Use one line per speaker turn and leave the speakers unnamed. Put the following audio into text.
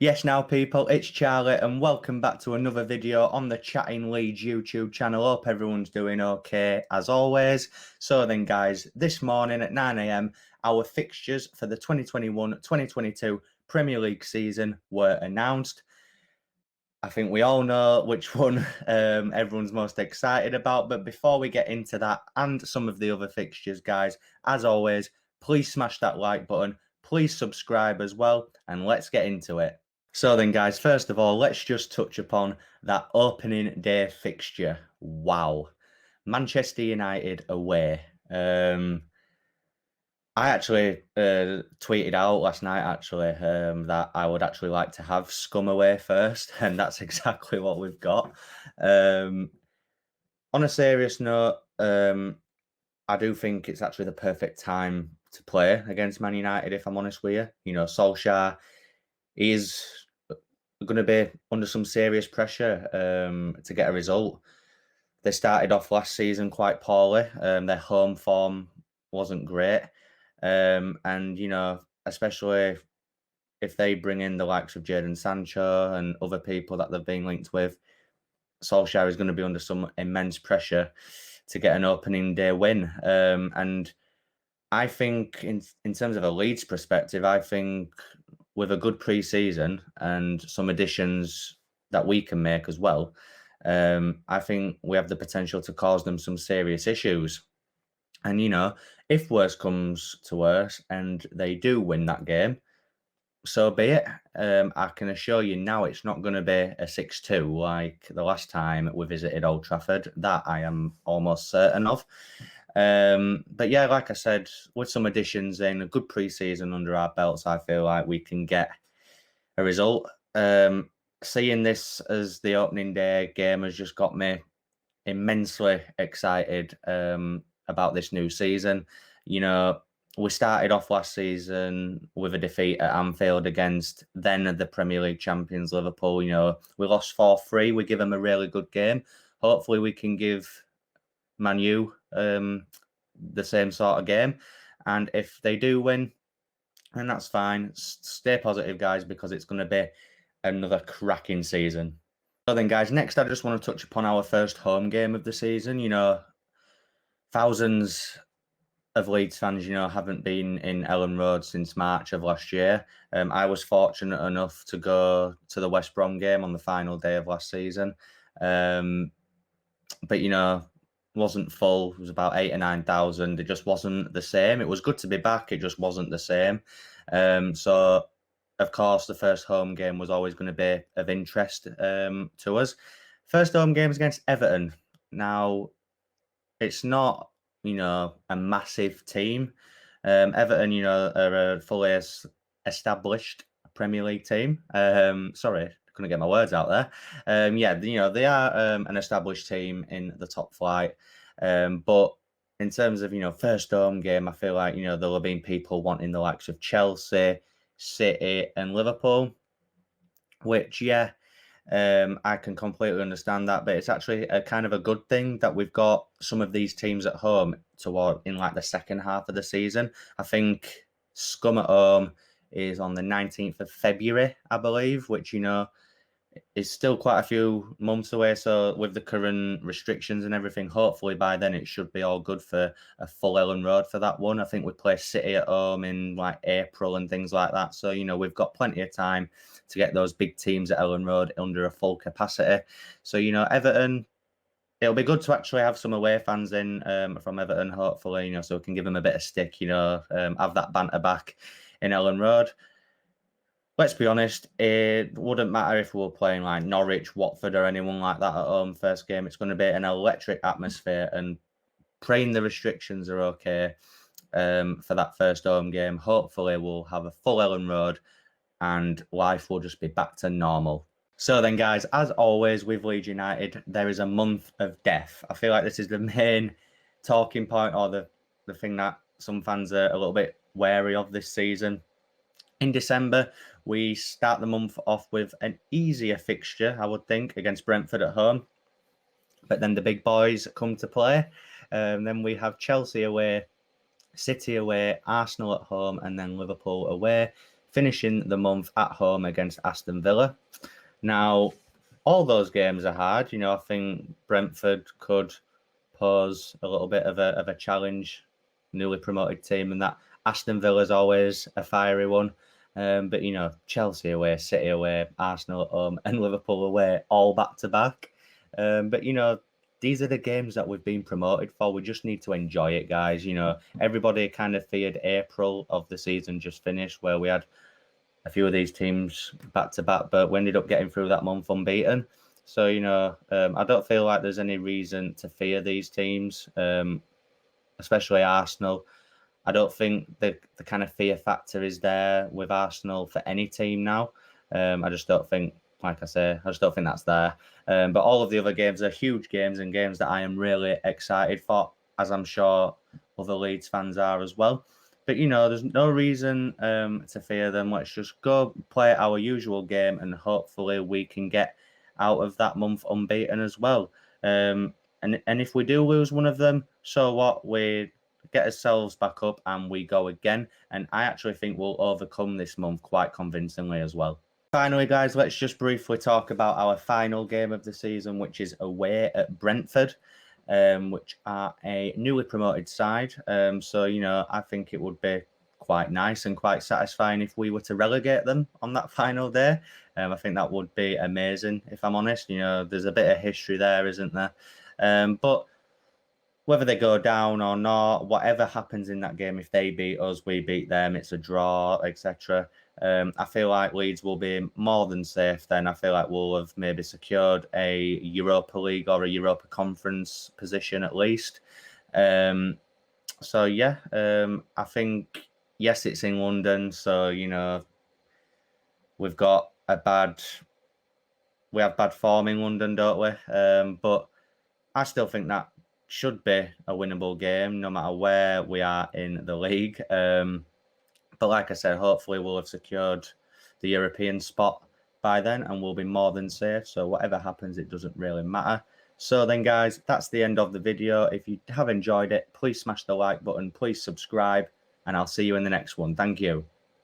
Yes, now people, it's Charlie and welcome back to another video on the Chatting Leeds YouTube channel. Hope everyone's doing okay as always. So then guys, this morning at 9 a.m, our fixtures for the 2021-2022 Premier League season were announced. I think we all know which one everyone's most excited about. But before we get into that and some of the other fixtures, guys, as always, please smash that like button. Please subscribe as well. And let's get into it. So then, guys, first of all, let's just touch upon that opening day fixture. Wow. Manchester United away. I actually tweeted out last night that I would actually like to have Scum away first, and that's exactly what we've got. On a serious note, I do think it's actually the perfect time to play against Man United, if I'm honest with you. You know, Solskjaer is going to be under some serious pressure to get a result. They started off last season quite poorly. Their home form wasn't great. And, you know, especially if they bring in the likes of Jadon Sancho and other people that they've been linked with, Solskjaer is going to be under some immense pressure to get an opening day win. And I think in terms of a Leeds perspective, I think with a good pre-season and some additions that we can make as well, I think we have the potential to cause them some serious issues. And, you know, if worse comes to worse and they do win that game, so be it. I can assure you now it's not going to be a 6-2 like the last time we visited Old Trafford. That I am almost certain of. But yeah, like I said, with some additions in a good pre-season under our belts, I feel like we can get a result. Seeing this as the opening day game has just got me immensely excited about this new season. You know, we started off last season with a defeat at Anfield against then the Premier League champions Liverpool. You know, we lost 4-3. We give them a really good game. Hopefully, we can give Man U the same sort of game. And if they do win, then that's fine. Stay positive, guys, because it's going to be another cracking season. So then, guys, next I just want to touch upon our first home game of the season. You know, thousands of Leeds fans, you know, haven't been in Ellen Road since March of last year. I was fortunate enough to go to the West Brom game on the final day of last season. But, you know, wasn't full. It was about 8,000 or 9,000. It just wasn't the same. It was good to be back. It just wasn't the same. So, of course, the first home game was always going to be of interest to us. First home game is against Everton. Now, it's not, you know, a massive team. Everton, you know, are a fully established Premier League team. Sorry, couldn't get my words out there. Yeah, you know, they are an established team in the top flight. But in terms of, you know, first home game, I feel like, you know, there'll have been people wanting the likes of Chelsea, City and Liverpool, which, yeah, I can completely understand that, but it's actually a kind of a good thing that we've got some of these teams at home toward in like the second half of the season. I think Scum at home is on the 19th of February, I believe, which, you know, is still quite a few months away. So with the current restrictions and everything, hopefully by then it should be all good for a full Ellen Road for that one. I think we play City at home in like April and things like that. So, you know, we've got plenty of time to get those big teams at Ellen Road under a full capacity. So, you know, Everton, it'll be good to actually have some away fans in from Everton, hopefully, you know, so we can give them a bit of stick, you know, have that banter back in Ellen Road. Let's be honest, it wouldn't matter if we were playing like Norwich, Watford, or anyone like that at home first game. It's going to be an electric atmosphere, and praying the restrictions are okay for that first home game. Hopefully, we'll have a full Ellen Road and life will just be back to normal. So then, guys, as always with Leeds United, there is a month of death. I feel like this is the main talking point or the thing that some fans are a little bit wary of this season. In December, we start the month off with an easier fixture, I would think, against Brentford at home. But then the big boys come to play. Then we have Chelsea away, City away, Arsenal at home, and then Liverpool away. finishing the month at home against Aston Villa. Now, all those games are hard. You know, I think Brentford could pose a little bit of a challenge, newly promoted team, and that Aston Villa is always a fiery one. But you know, Chelsea away, City away, Arsenal at home, and Liverpool away, all back to back. But you know, these are the games that we've been promoted for. We just need to enjoy it, guys. You know, everybody kind of feared April of the season just finished, where we had a few of these teams back to back, but we ended up getting through that month unbeaten. So, you know, I don't feel like there's any reason to fear these teams, especially Arsenal. I don't think the kind of fear factor is there with Arsenal for any team now. I just don't think, like I say, I just don't think that's there. But all of the other games are huge games and games that I am really excited for, as I'm sure other Leeds fans are as well. But, you know, there's no reason to fear them. Let's just go play our usual game and hopefully we can get out of that month unbeaten as well. And if we do lose one of them, so what? We get ourselves back up and we go again. And I actually think we'll overcome this month quite convincingly as well. Finally, guys, let's just briefly talk about our final game of the season, which is away at Brentford, which are a newly promoted side. So, you know, I think it would be quite nice and quite satisfying if we were to relegate them on that final day. I think that would be amazing, if I'm honest. You know, there's a bit of history there, isn't there? But whether they go down or not, whatever happens in that game, if they beat us, we beat them, it's a draw, etc. I feel like Leeds will be more than safe then. I feel like we'll have maybe secured a Europa League or a Europa Conference position at least. So, yeah, I think, yes, it's in London. So, you know, we have bad form in London, don't we? But I still think that should be a winnable game, no matter where we are in the league. But like I said, hopefully we'll have secured the European spot by then and we'll be more than safe. So whatever happens, it doesn't really matter. So then, guys, that's the end of the video. If you have enjoyed it, please smash the like button, please subscribe, and I'll see you in the next one. Thank you.